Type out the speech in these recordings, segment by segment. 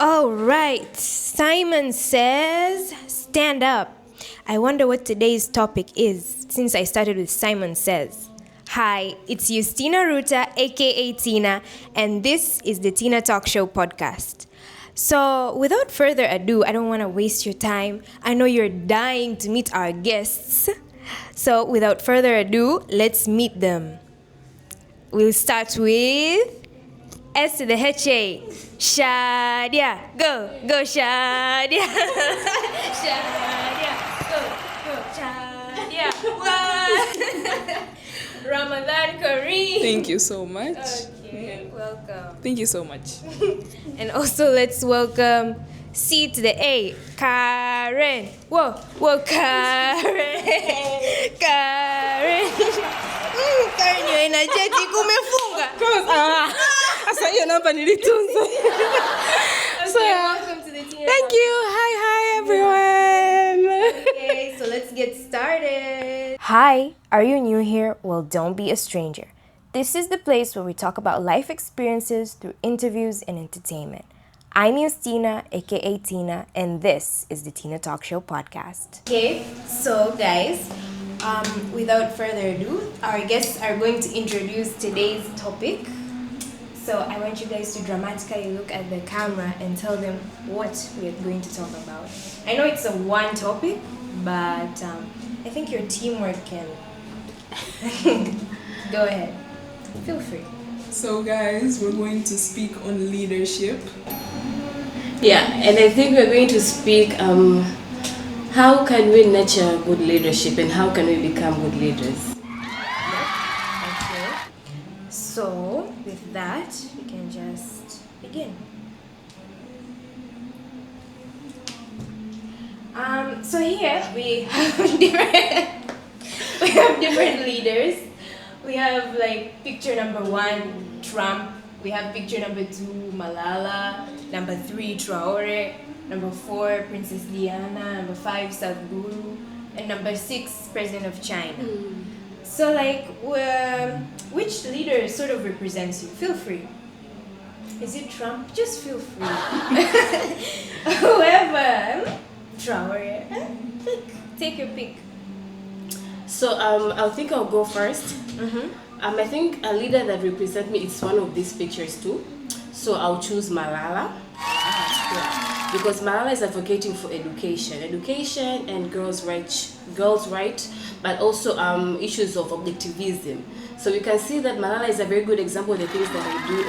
All right, Simon says, stand up. I wonder what today's topic is, since I started with Simon says. Hi, it's Yustina A.K.A Tina, and this is the Tina Talk Show podcast. So, without further ado, I don't want to waste your time. I know you're dying to meet our guests. So, without further ado, let's meet them. We'll start with S to the H-A. Shadya. Go Shadya. Shadya. Go Shadya. What? Ramadan Careen. Thank you so much. Okay, welcome. Thank you so much. And also let's welcome C to the A. Careen. Whoa, Careen. Karen, you're energetic. Umefunga. Sasa hiyo namba nilitunza. Welcome to the Tina. Thank you. Hi everyone. Okay, so let's get started. Hi, are you new here? Well, don't be a stranger. This is the place where we talk about life experiences through interviews and entertainment. I'm Yustina A.K.A Tina, and this is the Tina Talk Show podcast. Okay, so guys, without further ado, our guests are going to introduce today's topic. So I want you guys to dramatically look at the camera and tell them what we're going to talk about. I know it's a one topic, but I think your teamwork can... Go ahead. Feel free. So guys, we're going to speak on leadership. Yeah, and I think we're going to speak how can we nurture good leadership and how can we become good leaders. Okay. So with that, we can just begin. So here we have different leaders. We have like picture number 1, Trump. We have picture number 2, Malala. Number 3, Traore. Number 4, Princess Diana. Number 5, Sadhguru. And number 6, President of China. So like, which leader sort of represents you? Feel free. Is it Trump? Just feel free. Whoever. Traore. Take your pick. So I think I'll go first. I think a leader that represents me is one of these pictures too. So I'll choose Malala. Yeah. Because Malala is advocating for education and girls' right, but also issues of objectivism. So we can see that Malala is a very good example of the things that I do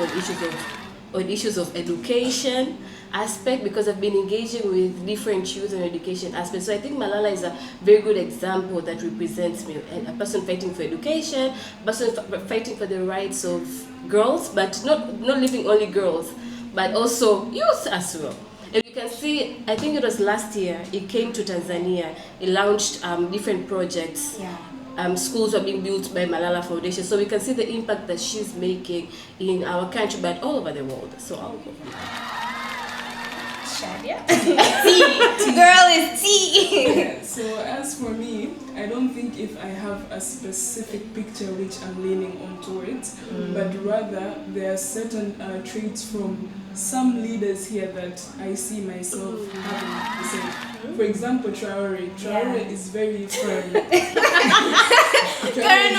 on issues of education aspect, because I've been engaging with different youth and education aspects. So I think Malala is a very good example that represents me, and a person fighting for education, a person fighting for the rights of girls, but not leaving only girls, but also youth as well. And you can see, I think it was last year, it came to Tanzania, it launched different projects. Yeah. Schools are being built by Malala Foundation, so we can see the impact that she's making in our country, but all over the world. So I'll go for that. Shadya? T. Girl is T. Yeah, so as for me, I don't think if I have a specific picture which I'm leaning on towards, but rather there are certain traits from some leaders here that I see myself having the same. For example, Traore is very firm. Karen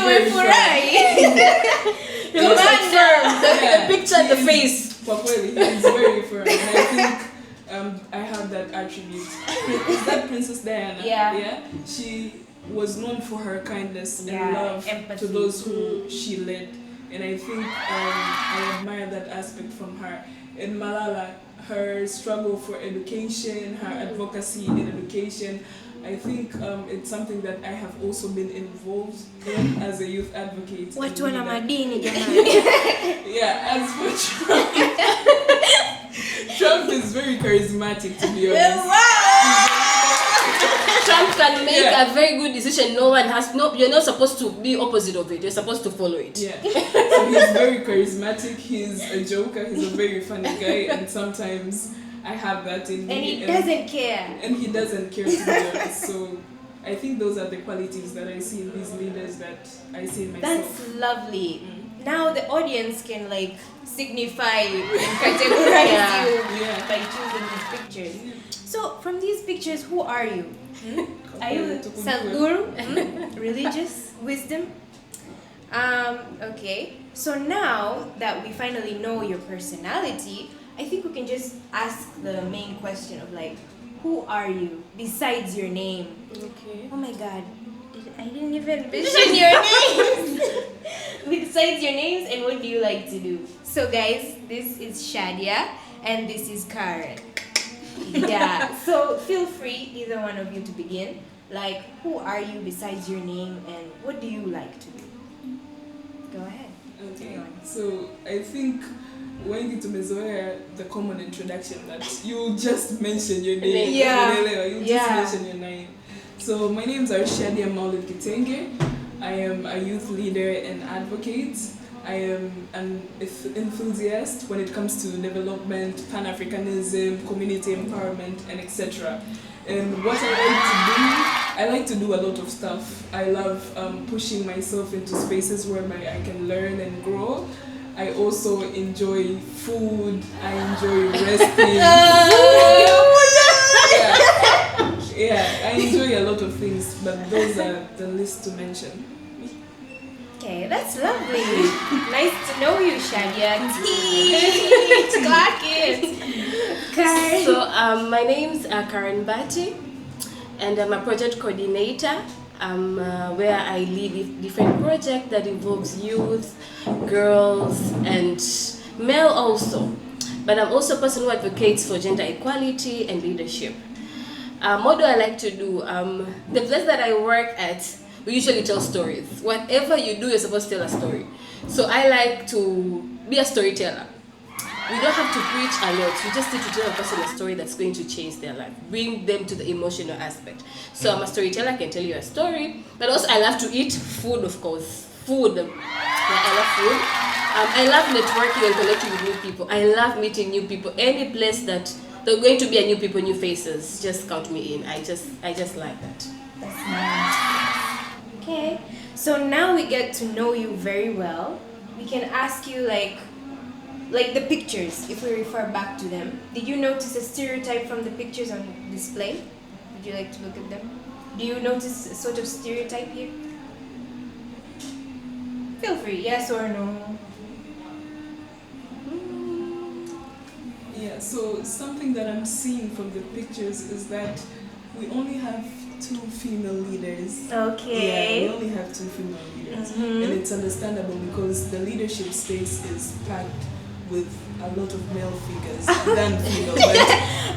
He looks like firm. The picture, the face. He's very firm. And I think I have that attribute. Is that Princess Diana? Yeah. She was known for her kindness and love empathy to those who she led. And I think I admire that aspect from her. And Malala, her struggle for education, her advocacy in education, I think it's something that I have also been involved in as a youth advocate. Watu wana madini jamani. Yeah, as for Trump is very charismatic, to be honest. Trump can make a very good decision. You're not supposed to be opposite of it. You're supposed to follow it. Yeah. So he's very charismatic. He's a joker. He's a very funny guy, and sometimes I have that in me. And he doesn't care. And he doesn't care, to be honest. So I think those are the qualities that I see in these leaders that I see in myself. That's lovely. Now the audience can like signify and categorize you by choosing these pictures. So, from these pictures, who are you? Are you Sadhguru? Religious? Wisdom? Okay. So now that we finally know your personality, I think we can just ask the main question of like, who are you besides your name? Okay. Oh my God, I didn't even mention your names. Besides your names, and what do you like to do? So guys, this is Shadya and this is Careen. Yeah. So feel free, either one of you, to begin. Like, who are you besides your name, and what do you like to do? Go ahead. Okay, so I think when you get to Mezoea, the common introduction that you just mention your name. Yeah. You just mention your name. So my names are Shadya Kitenge. I am a youth leader and advocate. I am an enthusiast when it comes to development, Pan-Africanism, community empowerment, and etc. And what I like to do a lot of stuff. I love pushing myself into spaces where I can learn and grow. I also enjoy food. I enjoy resting. Yeah, I enjoy a lot of things, but those are the least to mention. Okay, that's lovely. Nice to know you, Shadya. Clock it. So my name's Careen Mbati, and I'm a project coordinator. Where I lead different projects that involves youth, girls, and male also. But I'm also a person who advocates for gender equality and leadership. What do I like to do? The place that I work at, we usually tell stories. Whatever you do, you're supposed to tell a story. So I like to be a storyteller. We don't have to preach a lot. We just need to tell a person a story that's going to change their life, bring them to the emotional aspect. So I'm a storyteller, I can tell you a story. But also I love to eat food, of course. Food. Yeah, I love food. I love networking and connecting with new people. I love meeting new people. Any place that there are going to be a new people, new faces, just count me in. I just like that. That's nice. Okay. So now we get to know you very well. We can ask you like the pictures, if we refer back to them. Did you notice a stereotype from the pictures on display? Would you like to look at them? Do you notice a sort of stereotype here? Feel free, yes or no. Yeah, so something that I'm seeing from the pictures is that we only have 2 female leaders. Okay. Yeah, we only have 2 female leaders. And it's understandable because the leadership space is packed with a lot of male figures than female. But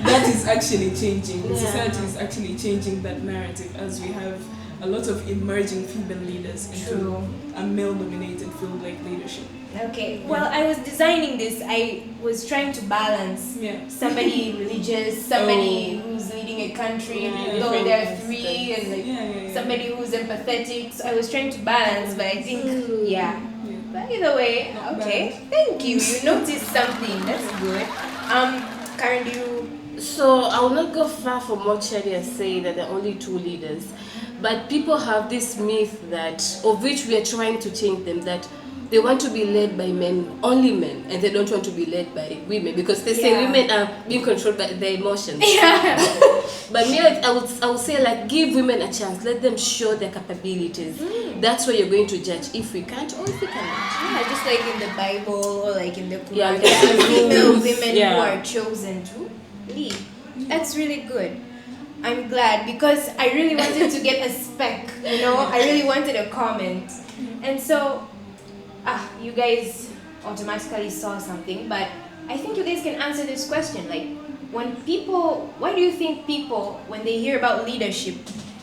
that is actually changing. The society is actually changing that narrative as we have a lot of emerging female leaders into a male-dominated field like leadership. Okay. Well, I was designing this. I was trying to balance somebody religious, somebody who's leading a country, though there are 3, and somebody who's empathetic. So I was trying to balance, but I think But either way, okay. Thank you. You noticed something. That's good. Careen, do you? So I will not go far from what Shadya said that there are only 2 leaders. But people have this myth that, of which we are trying to change them, that they want to be led by men, only men, and they don't want to be led by women because they say women are being controlled by their emotions. Yeah. But me, I would say like give women a chance, let them show their capabilities. That's where you're going to judge if we can't or if we cannot. Yeah, just like in the Bible or like in the Quran, there are female women who are chosen to lead. That's really good. I'm glad because I really wanted to get a spec, I really wanted a comment. And so, you guys automatically saw something, but I think you guys can answer this question. Like, why do you think people, when they hear about leadership,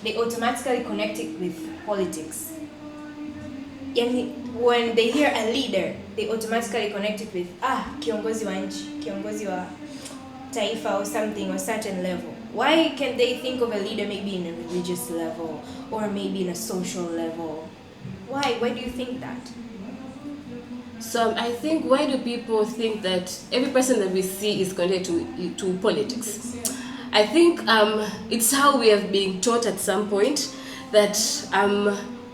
they automatically connect it with politics? And when they hear a leader, they automatically connect it with, kiongozi wa nchi, kiongozi wa taifa or something, or certain level. Why can they think of a leader maybe in a religious level or maybe in a social level? Why? Why do you think that? So I think, why do people think that every person that we see is connected to politics? I think it's how we have been taught at some point that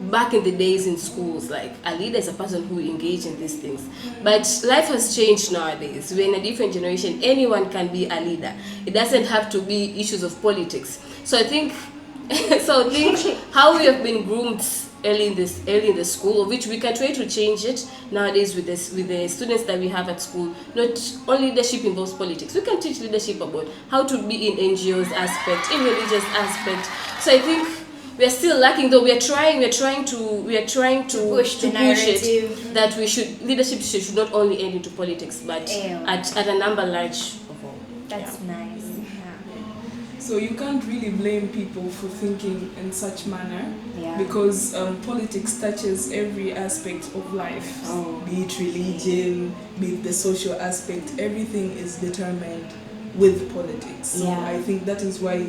back in the days in schools, like a leader is a person who engaged in these things. But life has changed nowadays. We're in a different generation. Anyone can be a leader. It doesn't have to be issues of politics. So I think how we have been groomed early in the school, of which we can try to change it nowadays with the students that we have at school. Not all leadership involves politics. We can teach leadership about how to be in NGOs aspect, in religious aspect. So I think we are still lacking, though. We are trying to push the narrative it, that leadership should not only end into politics, but at a number large of all. That's nice. So you can't really blame people for thinking in such manner, because politics touches every aspect of life, be it religion, be it the social aspect. Everything is determined with politics. So I think that is why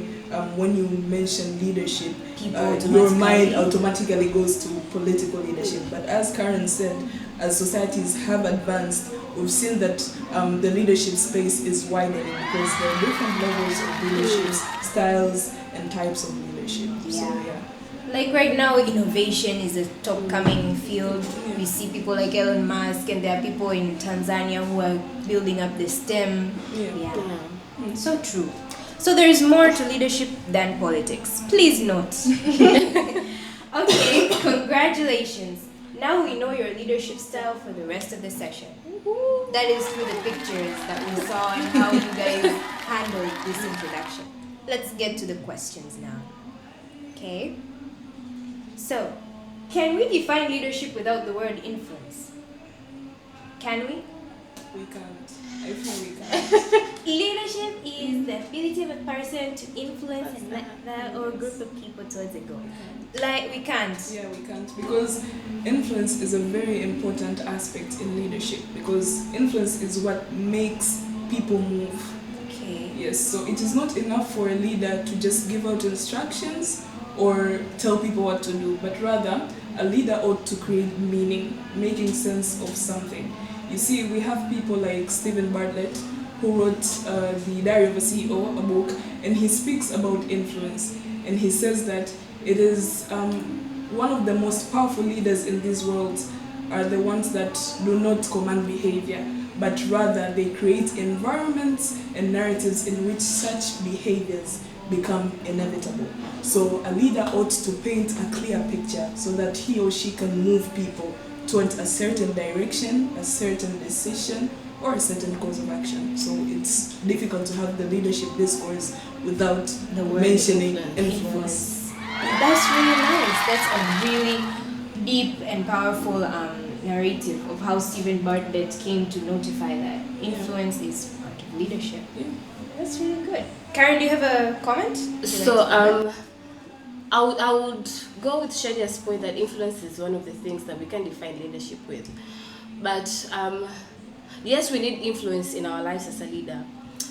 when you mention leadership, your mind automatically goes to political leadership. But as Careen said, as societies have advanced, we've seen that the leadership space is widening, because there are different levels of leadership, styles and types of leadership. Like right now, innovation is a top coming field. We see people like Elon Musk, and there are people in Tanzania who are building up the STEM. So true. So there is more to leadership than politics. Please note. Okay, congratulations. Now we know your leadership style for the rest of the session. That is through the pictures that we saw and how you guys handled this introduction. Let's get to the questions now. Okay? So, can we define leadership without the word influence? Can we? We can't. I feel we can't. Leadership is the ability of a person to influence or a group of people towards a goal. Like, we can't. Yeah, we can't, because influence is a very important aspect in leadership, because influence is what makes people move. Okay. Yes, so it is not enough for a leader to just give out instructions or tell people what to do, but rather a leader ought to create meaning, making sense of something. You see, we have people like Stephen Bartlett, who wrote The Diary of a CEO, a book, and he speaks about influence. And he says that it is one of the most powerful leaders in this world are the ones that do not command behavior, but rather they create environments and narratives in which such behaviors become inevitable. So a leader ought to paint a clear picture so that he or she can move people towards a certain direction, a certain decision, or a certain course of action. So it's difficult to have the leadership discourse without the word mentioning influence. That's really nice. That's a really deep and powerful narrative of how Stephen Bartlett came to notify that influence is part of leadership. That's really good. Careen, do you have a comment? So I would go with Shadya's point that influence is one of the things that we can define leadership with. But yes, we need influence in our lives as a leader.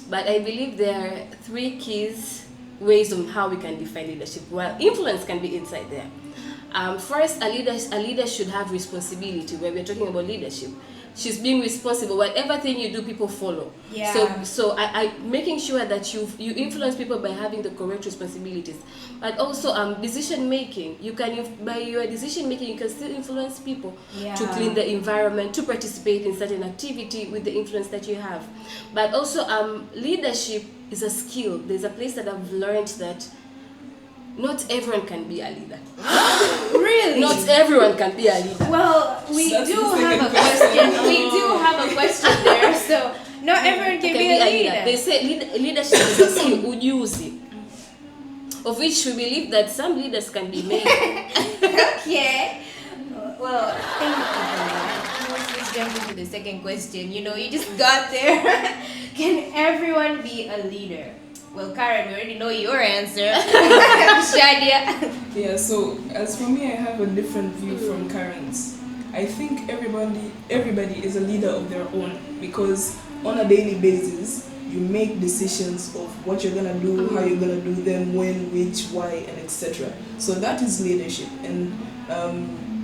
But I believe there are three keys ways on how we can define leadership. Well, influence can be inside there. First, a leader should have responsibility. When we're talking about leadership, she's being responsible. Whatever thing you do, people follow. So I making sure that you influence people by having the correct responsibilities. But also decision making. You can, by your decision making, you can still influence people to clean the environment, to participate in certain activity with the influence that you have. But also leadership is a skill. There's a place that I've learned that not everyone can be a leader. Really? Not everyone can be a leader. Well, we do have a question. We do have a question there. So, not everyone can be a leader. They say leadership is a skill, ujuzi, of which we believe that some leaders can be made. Okay. Well, thank you for that. Let's jump into the second question. You know, you just got there. Can everyone be a leader? Well, Careen, we already know your answer. Shadya. Yeah, so as for me, I have a different view from Careen's. I think everybody is a leader of their own, because on a daily basis, you make decisions of what you're gonna do, how you're gonna do them, when, which, why, and etc. So that is leadership, and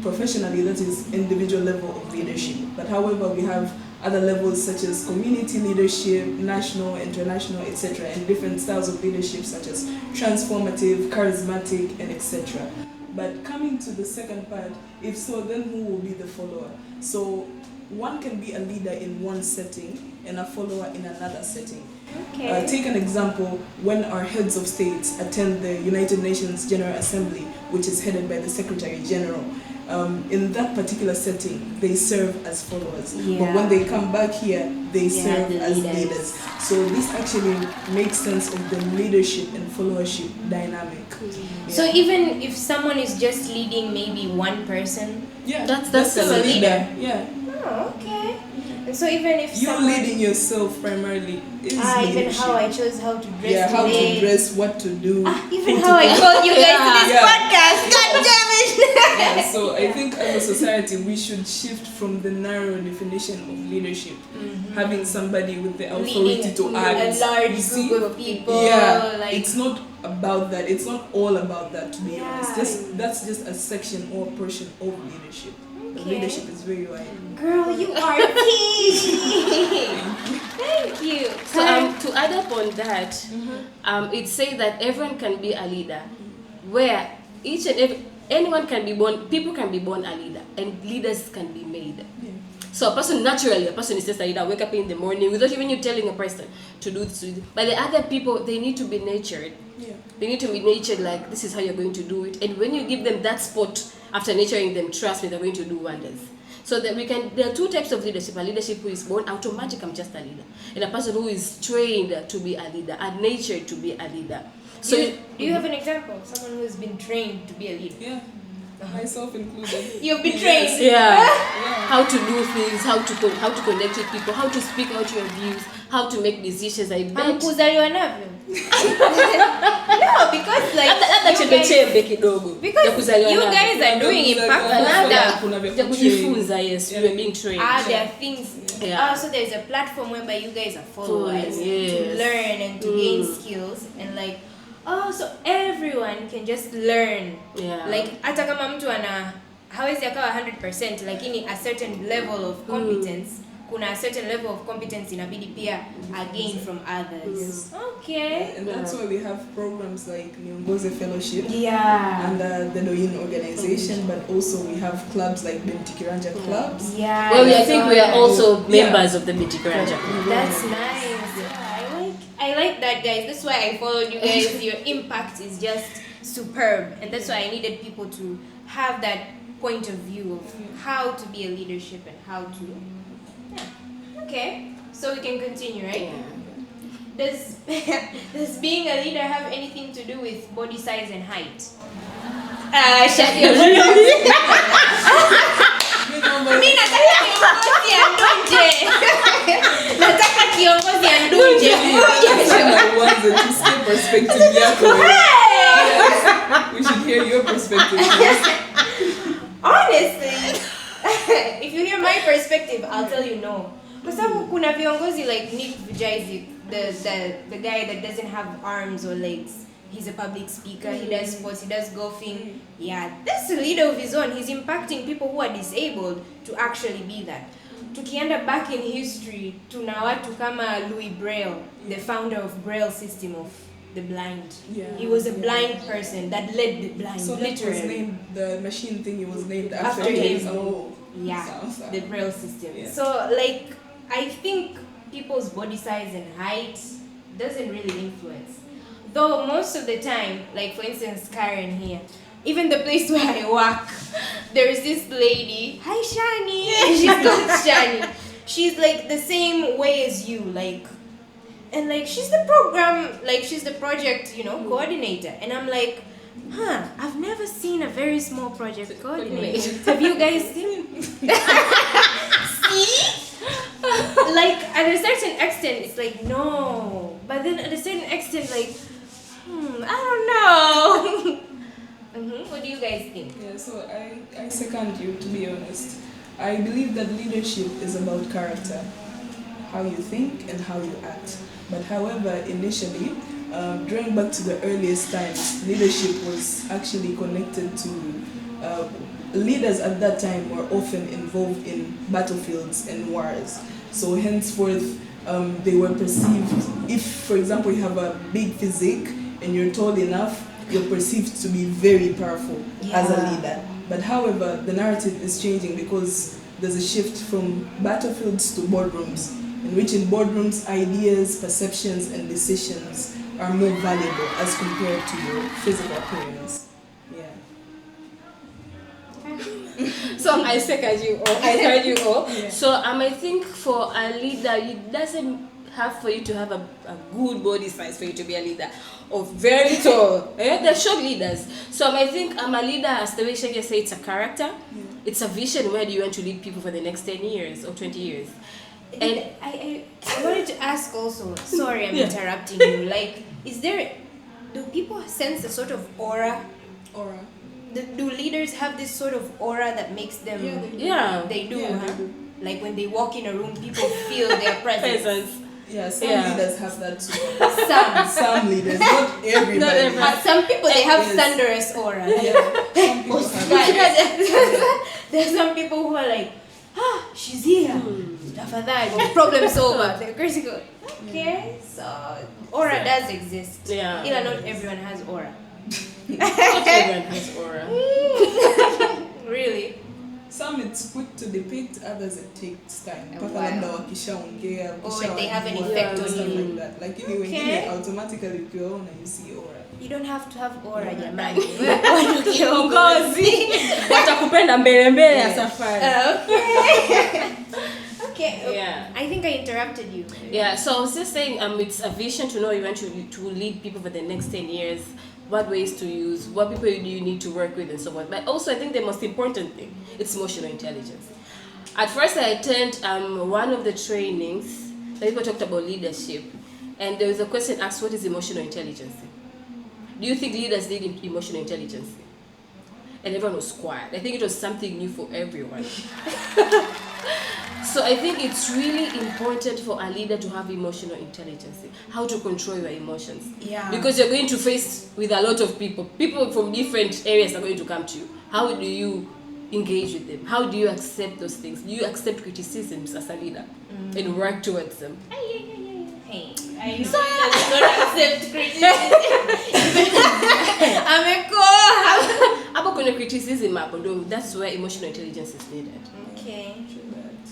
professionally, that is individual level of leadership. But however, we have other levels such as community leadership, national, international, etc., and different styles of leadership such as transformative, charismatic, and etc. But coming to the second part, if so, then who will be the follower? So one can be a leader in one setting and a follower in another setting. Okay. Take an example when our heads of states attend the United Nations General Assembly, which is headed by the Secretary General. In that particular setting, they serve as followers. But when they come back here, they serve as leaders. So this actually makes sense of the leadership and followership dynamic. So even if someone is just leading maybe one person, that's still a leader. Yeah. Oh, okay. And so even if you're leading yourself primarily, even how I chose how to dress, how to dress, what to do, even how I called you guys to this podcast. God damn it! So I think as a society we should shift from the narrow definition of leadership, having somebody with the authority to act, a large group of people. It's not about that. It's not all about that, to be honest. That's just a section or portion of leadership. Leadership is very wide. Girl, you are tea. Thank you. So to add up on that, it says that everyone can be a leader, where each and anyone can be born. People can be born a leader, and leaders can be made. So a person is just a leader. Wake up in the morning without even you telling a person to do this. But the other people, they need to be nurtured. They need to be nurtured, like this is how you're going to do it. And when you give them that spot after nurturing them, trust me, they're going to do wonders. So that there are two types of leadership. A leadership who is born automatic, I'm just a leader, and a person who is trained to be a leader, and nurtured to be a leader. So do you have an example? Someone who has been trained to be a leader? Yeah. Myself included. You've been trained. How to do things, how to connect with people, how to speak out your views, how to make decisions. I bet. No, because like you guys are doing impactful stuff. Yes, you are being trained. There are things. So there's a platform whereby you guys are followers to learn and to gain skills and like. So everyone can just learn. Like hata kama mtu hawezi akawa 100%, lakini a certain level of competence, kuna a certain level of competence inabidi pia gain from others. Okay. And that's why we have programs like Niongoze Fellowship and the Doyin organization, but also we have clubs like Binti Kiranja clubs. Well, I think we are also members of the Binti Kiranja club. That's nice. I like that, guys. That's why I followed you guys. Your impact is just superb, and that's why I needed people to have that point of view of how to be a leadership and how to. Okay, so we can continue, right? Does being a leader have anything to do with body size and height? Shadya. Nataka kiongozi anduje. We should hear your perspective. Honestly, if you hear my perspective, I'll tell you no. Kwa sababu kuna viongozi like Nick Vujicic, the guy that doesn't have arms or legs. He's a public speaker, he does sports, he does golfing. That's a leader of his own. He's impacting people who are disabled to actually be that. Tukienda back in history, tuna watu kama Louis Braille, the founder of Braille system of the blind. He was a blind person that led the blind. So literally. that was named, the machine thing was named after him. The Braille system. So like, I think people's body size and height doesn't really influence. Though most of the time, like for instance, Careen here, even the place where I work, there is this lady. Hi, Shani. She's called Shani. She's like the same way as you, like, and like she's the project, coordinator. And I'm like, I've never seen a very small project coordinator. Have you guys seen? See? Like at a certain extent, it's like no, but then at a certain extent, like. I don't know. What do you guys think? So I second you, to be honest. I believe that leadership is about character, how you think and how you act. But however, initially, drawing back to the earliest times, leadership was actually connected to leaders at that time were often involved in battlefields and wars. So henceforth, they were perceived, if for example you have a big physique, and you're tall enough, you're perceived to be very powerful as a leader. But however, the narrative is changing because there's a shift from battlefields to boardrooms, in which in boardrooms, ideas, perceptions, and decisions are more valuable as compared to your physical appearance. So I second you all. I heard you all. Yeah. So I think for a leader, it doesn't have for you to have a good body size for you to be a leader, or very tall. They're short leaders. So I think I'm a leader, as the way Shadya said, it's a character. Yeah. It's a vision. Where do you want to lead people for the next 10 years or 20 years? And I wanted to ask also, sorry I'm interrupting you, like, do people sense a sort of aura? Do leaders have this sort of aura that makes them... They do. Like when they walk in a room, people feel their presence. Yeah, some leaders have that too. Some leaders, not everybody. Some people, they have thunderous aura. Some people have There's some people who are like, she's here. Problem solver. They're crazy. Okay, so aura does exist. Yeah. Not everyone has aura. Not everyone has aura. Really? Some it's quick to depict, others it takes time. Or they have an effect on stuff you. like that. Like anyway, automatically if you're on you see aura. You don't have to have aura, jamani. Watakupenda mbele mbele ya safari. Okay. Yeah. I think I interrupted you. Yeah, so I was just saying it's a vision to know eventually to lead people for the next 10 years, what ways to use, what people do you need to work with and so on. But also I think the most important thing, it's emotional intelligence. At first I attended one of the trainings that people talked about leadership, and there was a question asked, what is emotional intelligence? Do you think leaders need emotional intelligence? And everyone was quiet. I think it was something new for everyone. So I think it's really important for a leader to have emotional intelligence, how to control your emotions. Yeah. Because you're going to face with a lot of people. People from different areas are going to come to you. How do you engage with them? How do you accept those things? Do you accept criticisms as a leader and work towards them? Hey, I don't accept criticism. About criticism, that's where emotional intelligence is needed. Okay.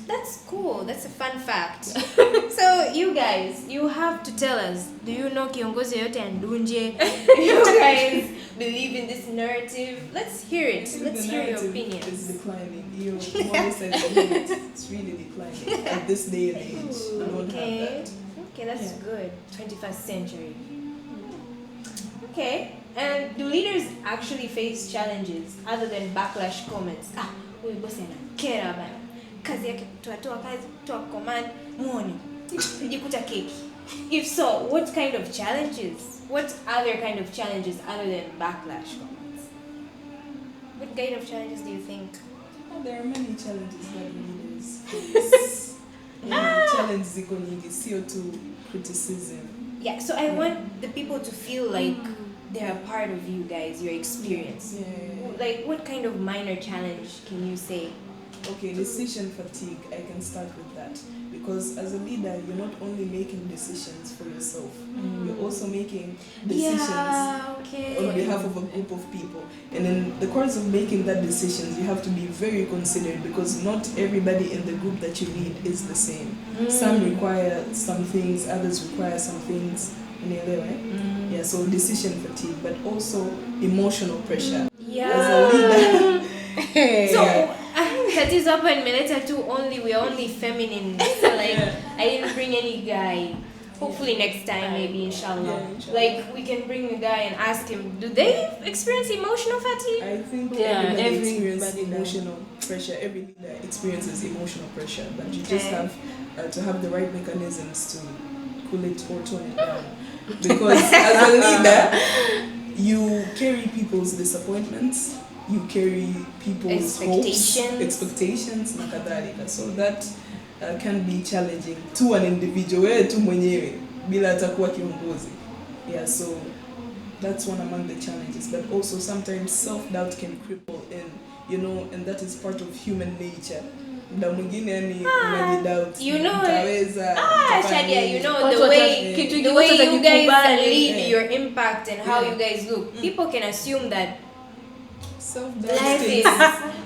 That's cool. That's a fun fact. So you guys, you have to tell us, do you know kiongozi yote andunje? Do you guys believe in this narrative? Let's hear it. Let's hear your opinions. It's declining. It's really declining at this day and age. I don't have that. Okay, that's good. 21st century. Okay. And do leaders actually face challenges other than backlash comments? Huyu bosi anakera bana. Kazi yake tuatoa kazi, tuatoa command, muone. Tujikuta keki. If so, what kind of challenges? What other kind of challenges other than backlash comments? What kind of challenges do you think? There are many challenges that leaders face. Challenges ziko nyingi, sio tu criticism. Yeah, so I want the people to feel like they're a part of you guys, your experience. Like, what kind of minor challenge can you say? Okay, decision fatigue, I can start with that. Because as a leader, you're not only making decisions for yourself, you're also making decisions on behalf of a group of people. And in the course of making that decisions, you have to be very considerate because not everybody in the group that you lead is the same. Some require some things, others require some things. Yeah, so decision fatigue, but also emotional pressure. As a leader. So, tatizo hapa nimeleta tu we're only feminine. So like, I didn't bring any guy. Hopefully next time, maybe, inshallah. Like, we can bring a guy and ask him, do they experience emotional fatigue? I think everybody experiences emotional pressure. Every leader experiences emotional pressure, but you just have to have the right mechanisms to cool it or tone it down. Because as a leader, you carry people's disappointments, you carry people's expectations, na kadhalika. So that can be challenging to an individual, wewe tu mwenyewe bila atakuwa kiongozi. Yeah, so that's one among the challenges. But also sometimes self-doubt can cripple in, and that is part of human nature. muda mwingine yani unajidoubt. You know, utaweza, Shadya, you know What the was way that? the way you guys Kubali. lead your impact and how you guys look. People can assume that self-doubt life takes,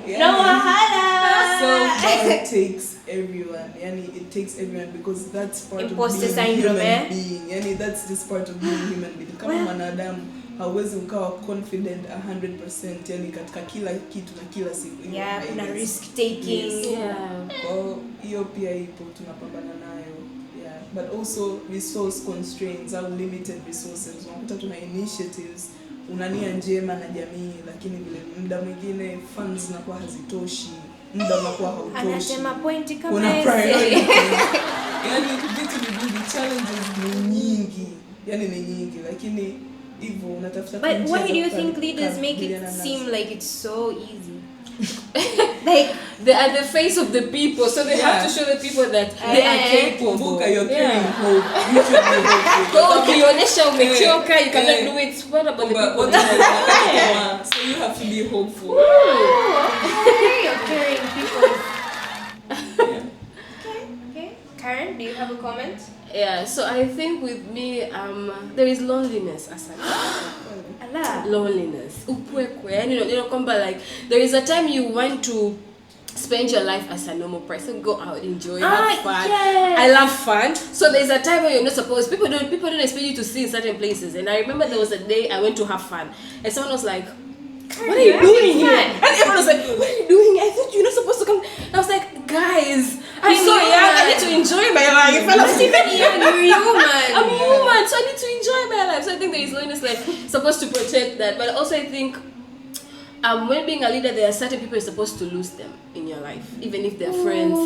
is no wahala. self-doubt takes everyone. Yani it takes everyone because that's part Imposter of being syndrome, human being. Yani that's just part of being human being. Kama mwanadamu hauwezi ukawa confident 100% yani katika kila kitu na kila siku. Yeah, kuna risk taking. Yes. Kwa hiyo pia ipo tunapambana nayo. Yeah, but also resource constraints au limited resources. Unakuta tuna initiatives, unania njema na jamii, lakini vile muda mwingine funds zinakuwa hazitoshi, muda unakuwa hautoshi. Anasema pointi kama kuna hizi. priority. Yani vitu vingi, challenges ni nyingi. Yani ni nyingi, lakini hivyo unatafuta. But why do you think leaders make it seem like it's so easy? Like they are the face of the people, so they have to show the people that they are capable. Kumbuka, you're carrying hope. You should be hopeful. Ukionyesha umechoka, you cannot do it. What about the people? So you have to be hopeful. you're carrying people. Okay. Careen, do you have a comment? Yeah, so I think with me, there is loneliness as Allah. loneliness. Upwekwe. And you know, kwamba like there is a time you want to spend your life as a normal person, go out, enjoy, have fun. Yes. I love fun. So there's a time when you're not supposed. People don't expect you to see in certain places. And I remember there was a day I went to have fun, and someone was like, "What are you doing here?" And everyone was like, "What are you doing? I thought you're not supposed to come." I was like, "Guys, I'm so young. I need to enjoy my life." And I was Even young, you're human. I'm human, so I need to enjoy my life. So I think there is loneliness, like supposed to protect that, but also I think when being a leader, there are certain people you're supposed to lose them in your life, even if they're friends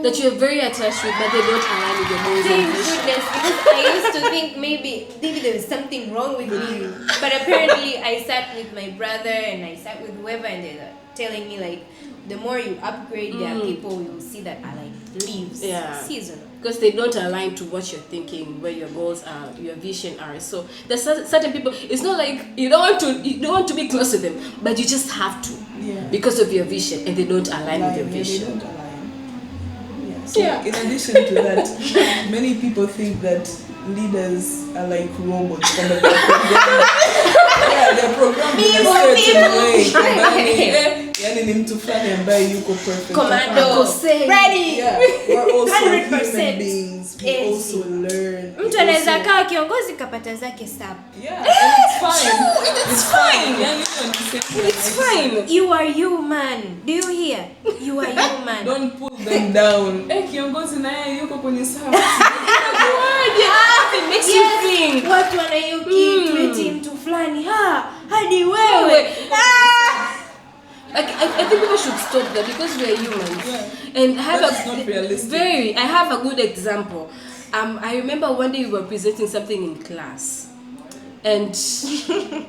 that you're very attached with, but they don't align with your goals and Thank vision. goodness, because I used to think maybe there was something wrong with me, but apparently I sat with my brother and I sat with whoever, and they're telling me like, the more you upgrade, there are people you'll see that are like leaves, seasonal. Because they don't align to what you're thinking, where your goals are, your vision are. So there's certain people. It's not like you don't want to be close to them, but you just have to, because of your vision, and they don't align with your vision. They don't align. So in addition to that, many people think that leaders are like robots. They're programmed in a certain way. Yani ni mtu fulani ambaye yuko perfect. Commando, ready. We're also 100%. human beings. We also learn. Mtu anaweza kaa kiongozi kapata zake sap. Yeah, and it's fine. It's fine. Yani It's fine. You are human. Do you hear? You are human. Don't pull them down. Kiongozi naye yuko kwenye sap. It makes you think. Watu wanayuki tweeti mtu fulani hadi wewe. Like, I think people should stop that because we are humans. And That's not realistic. I have a good example. I remember one day we were presenting something in class, and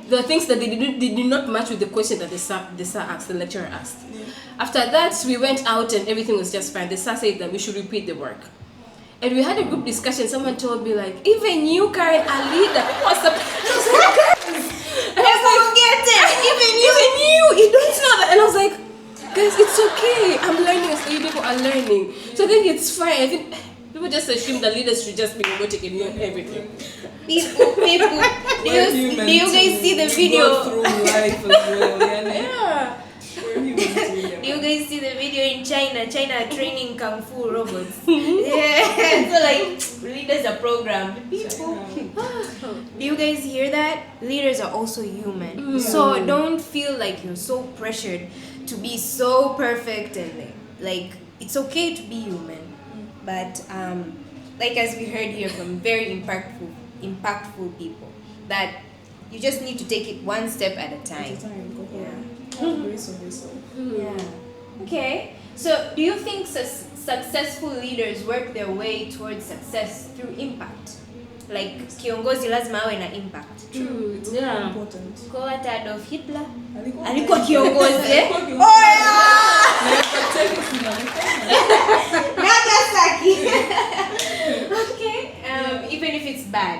the things that they did not match with the question that the sir asked, the lecturer asked. After that, we went out and everything was just fine. The sir said that we should repeat the work. And we had a group discussion. Someone told me like, even you, Careen, a leader. People was even you don't know that. And I was like, guys, it's okay. I'm learning as you people are learning. So I think it's fine. I think people just assume that leaders should just be robotic and know everything. People. Do you guys see the video? Go through life as well. Yeah. Do you guys see the video in China? China training kung fu robots. So like leaders are programmed. People. Do you guys hear that? Leaders are also human. So don't feel like you're so pressured to be so perfect, and like it's okay to be human. But like as we heard here from very impactful people, that you just need to take it one step at a time. Yeah. Okay. So, do you think successful leaders work their way towards success through impact? Like kiongozi lazima awe na impact. True. Yeah. Important. Kwa hata Adolf Hitler Alikuwa alikuwa kiongozi. Nagasaki. Okay. Even if it's bad.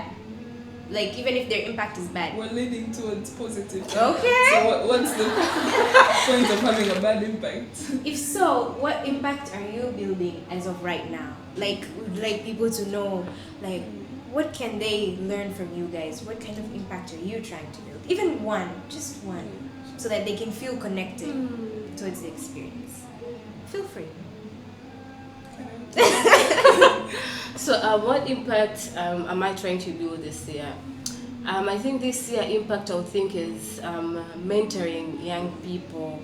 Like, even if their impact is bad? We're leading towards positive. Okay. So what's the point of having a bad impact? If so, what impact are you building as of right now? Like, we'd like people to know, like, what can they learn from you guys? What kind of impact are you trying to build? Even one, just one, so that they can feel connected towards the experience. Feel free. So, what impact am I trying to build this year? I think this year impact I would think is mentoring young people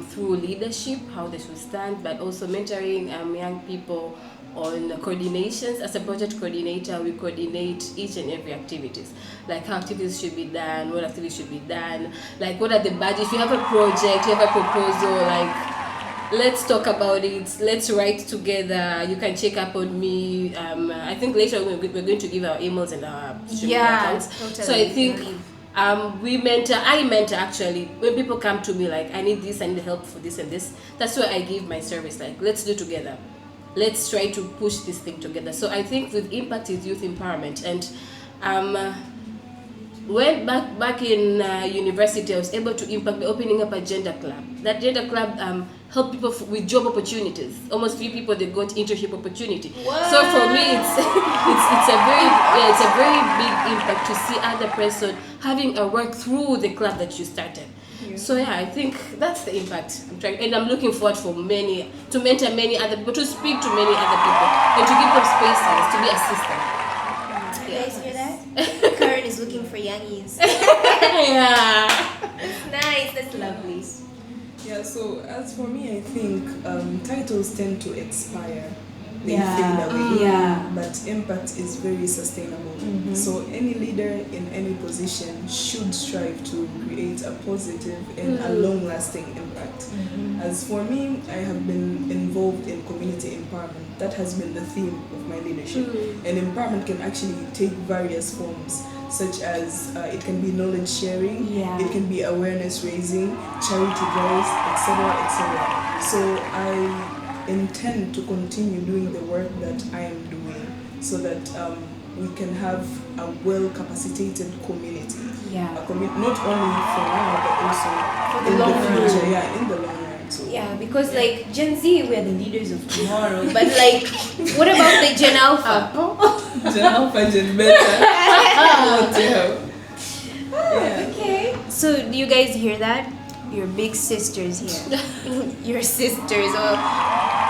through leadership, how they should stand, but also mentoring young people on coordinations. As a project coordinator, we coordinate each and every activities, like how activities should be done, what activities should be done, like what are the budget. If you have a project, you have a proposal, like let's talk about it, let's write together, you can check up on me. I think later we're going to give our emails and our social media accounts. Totally. So I think I mentor actually. When people come to me like, I need this, I need help for this and this, that's where I give my service, like let's do together, let's try to push this thing together. So I think with impact is youth empowerment. And when back in university, I was able to impact by opening up a gender club. That gender club helped people with job opportunities. Almost few people, they got internship opportunity. What? So for me, it's a very big impact to see other person having a work through the club that you started. So I think that's the impact I'm trying, and I'm looking forward to mentor many other people, to speak to many other people, and to give them spaces to be assistant. You guys hear that? Careen is looking for youngies. Yeah. That's nice. That's lovely. Yeah, so as for me, I think titles tend to expire. They Yeah. fade away. Yeah. But impact is very sustainable. So any leader in any position should strive to create a positive and a long-lasting impact. As for me, I have been involved in community empowerment. That has been the theme of my leadership. And empowerment can actually take various forms, such as it can be knowledge sharing, it can be awareness raising, charity drives, etc., etc. So I intend to continue doing the work that I am doing, so that we can have a well-capacitated community. Not only for now, but also For the in long the run. future. Yeah, in the long run. So Yeah, because like Gen Z, we are the leaders of tomorrow. But like, what about the Gen Alpha? Gen Alpha, Gen Beta. What the hell? Yeah. Okay. So do you guys hear that? Your big sisters here. Your sisters. Or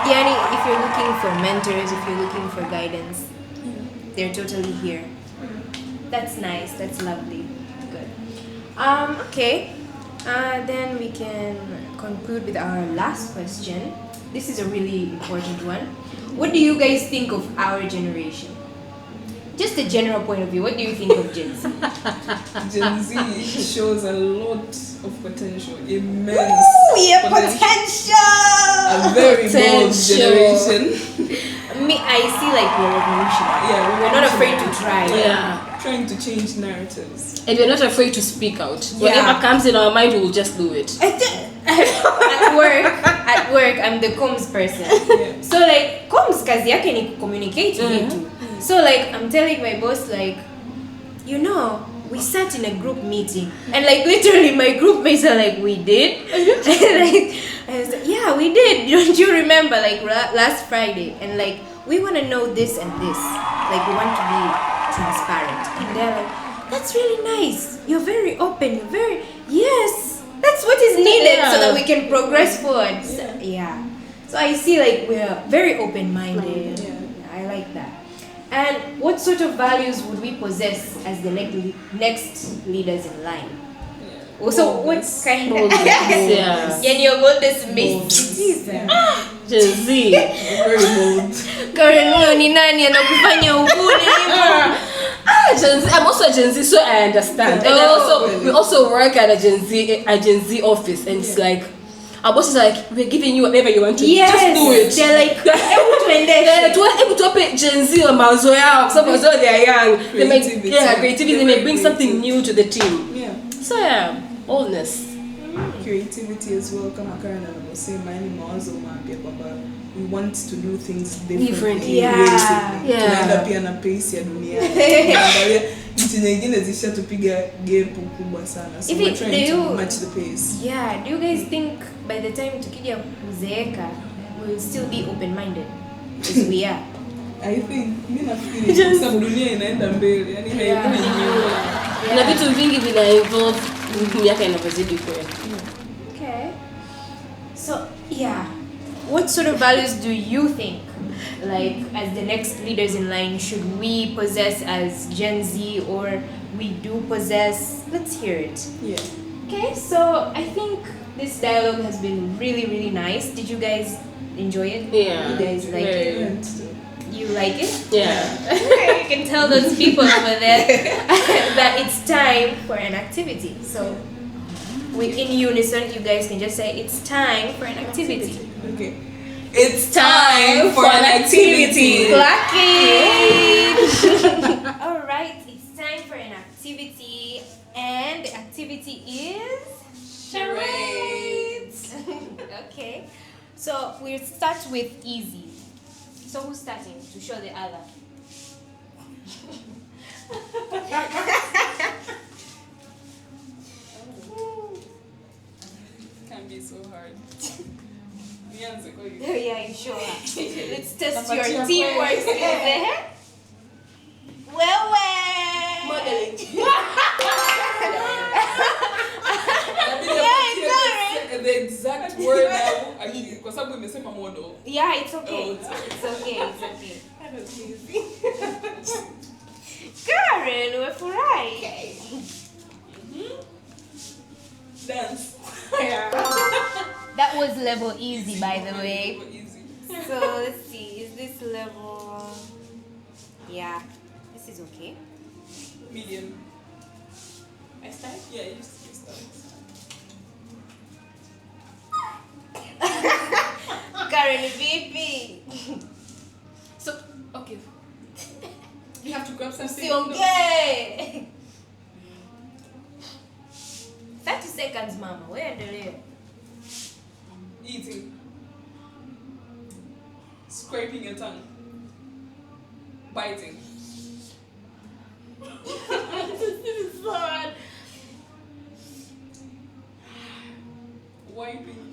Yani, if you're looking for mentors, if you're looking for guidance, they're totally here. That's nice. That's lovely. Good. Okay. Then we can conclude with our last question. This is a really important one. What do you guys think of our generation? Just a general point of view. What do you think of Gen Z? Gen Z shows a lot of potential, immense A very bold generation. Me, I see like we're revolutionary. Yeah, We're not afraid to try. Yeah. Trying to change narratives. And we're not afraid to speak out. Yeah. Whatever comes in our mind, we will just do it. At work, I'm the comms person. Yeah. So like, comms kazi yake ni communicate vitu. So like, I'm telling my boss like, you know, we sat in a group meeting, and like literally my group mates are like, we did. Like, I was like, yeah, we did. Don't you remember like last Friday? And like, we want to know this and this. Like, we want to be transparent. And they're like, that's really nice. You're very open. You're very, yes. That's what is needed so that we can progress forward. Yeah. So I see like we're very open-minded. Yeah. I like that. And what sort of values would we possess as the next leaders in line? So what kind of Yeah. your boldest mate? Gen Z. Very bold. Careen, huyo ni nani anakufanya ubuni hivyo? Gen Z. I'm also a Gen Z, so I understand. And we also work at a Gen Z office, and it's like our boss is like, we're giving you whatever you want to. Yes. Just do it. They're like, able to open Gen Z or mawazo yao, because they are young. Creativity. Creativity. They may bring something new to the team. Yeah. So yeah, boldness. Creativity as well. Kama Careen anavyosema, yani mawazo mapya kwamba we want to do things differently. Yeah. Tunaenda pia na pace ya dunia. nchi nyingine zishatupiga gap kubwa sana. So we're trying to match the pace. Yeah, do you guys think by the time tukija kuzeeka we'll still be open-minded as we are? I think mimi nafikiri kwa sababu dunia inaenda mbele, yani hairudi nyuma. Na vitu vingi vina evolve miaka inavyozidi kwenda. Okay. So, yeah. What sort of values do you think, like, as the next leaders in line, should we possess as Gen Z, or we do possess? Let's hear it. Yeah. Okay, so I think this dialogue has been really, really nice. Did you guys enjoy it? Yeah. You guys like it? You like it? Yeah. Okay, you can tell those people over there that it's time for an activity. So, in unison, you guys can just say, it's time for an activity. Okay. It's time for an activity. Clacking! Alright, it's time for an activity. And the activity is... charades! Okay. So, we'll start with easy. So, who's starting to show the other? Can be so hard. Yeah, you sure. Let's test your teamwork skills there. Well. Modeling. The exact word now, kwa sababu imesema model. Yeah, it's okay. Oh, It's okay. Karen, umefurahi. Okay. Dance. Yeah. That was level easy, by the way. Easy. So let's see, is this level? Yeah, this is okay. Medium. I start? Yeah, you start. Karen, VP. So, okay. You have to grab something. See, okay. 30 seconds, mama. Where are the Eating. Scraping your tongue. Biting. This is so hard. Wiping.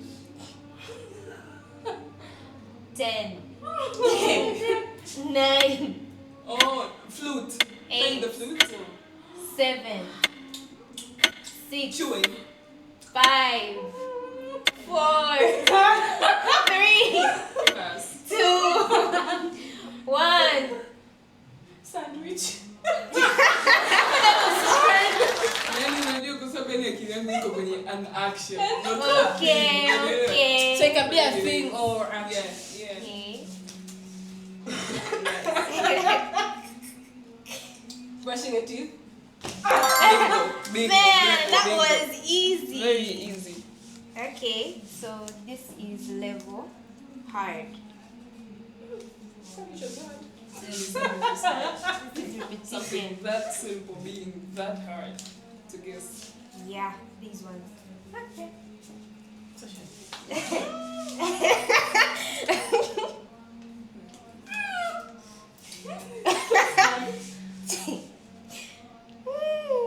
10, 9, Oh, flute. Playing the flute. 7, 6, Chewing. 5, 4, 3, Pass. 2, 1. Sandwich. Yani unajua kwa sababu ni akili yangu iko kwenye an action. Okay. So it can be a thing or action. Yeah. Okay. Brushing your teeth. Bingo. Man, that was easy. Very easy. Okay, so this is level hard. Sandwich is hard. This is repetition. Something that simple being that hard to guess. Yeah, these ones. Okay.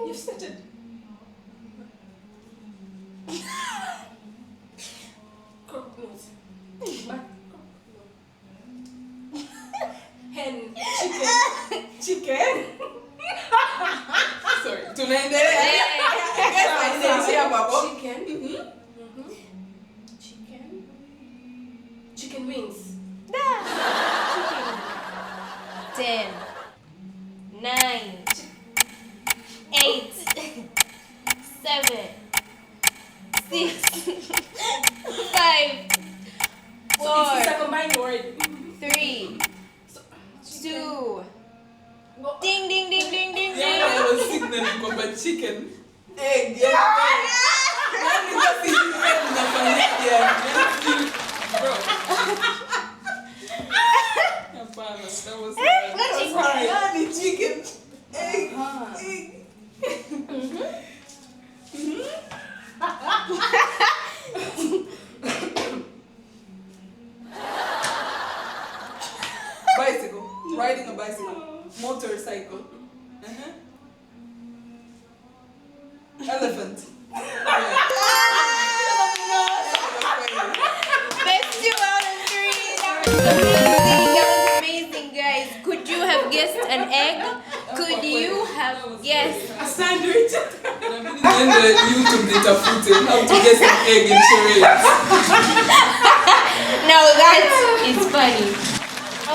You started. Hen. Chicken. Sorry. Tunaendelea. Chicken. Chicken wings. 10, 9, 8, 7, 6, 5, 4, It's a combined word. 3, 2. Ding ding ding ding ding Yeah, ding. I was signaling kwamba chicken. Egg. Yeah. Nani kasi chicken nafanyaje? Bro. Hapana, that was Nani chicken. Egg. Egg. Bicycle. Riding a bicycle. Motorcycle. Elephant. Best 2 out of 3. That was amazing, guys. Could you have guessed an egg? Could you have guessed A sandwich. Then the YouTube data footage how to guess an egg in charades. No, that is funny.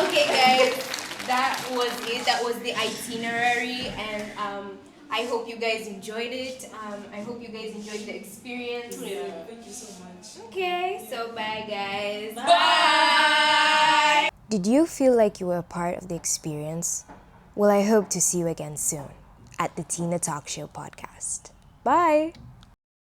Okay, guys, that was it. That was the itinerary, and I hope you guys enjoyed it. I hope you guys enjoyed the experience. Yeah, thank you so much. Okay, so bye, guys. Bye. Did you feel like you were a part of the experience? Well, I hope to see you again soon at the Tina Talk Show podcast. Bye.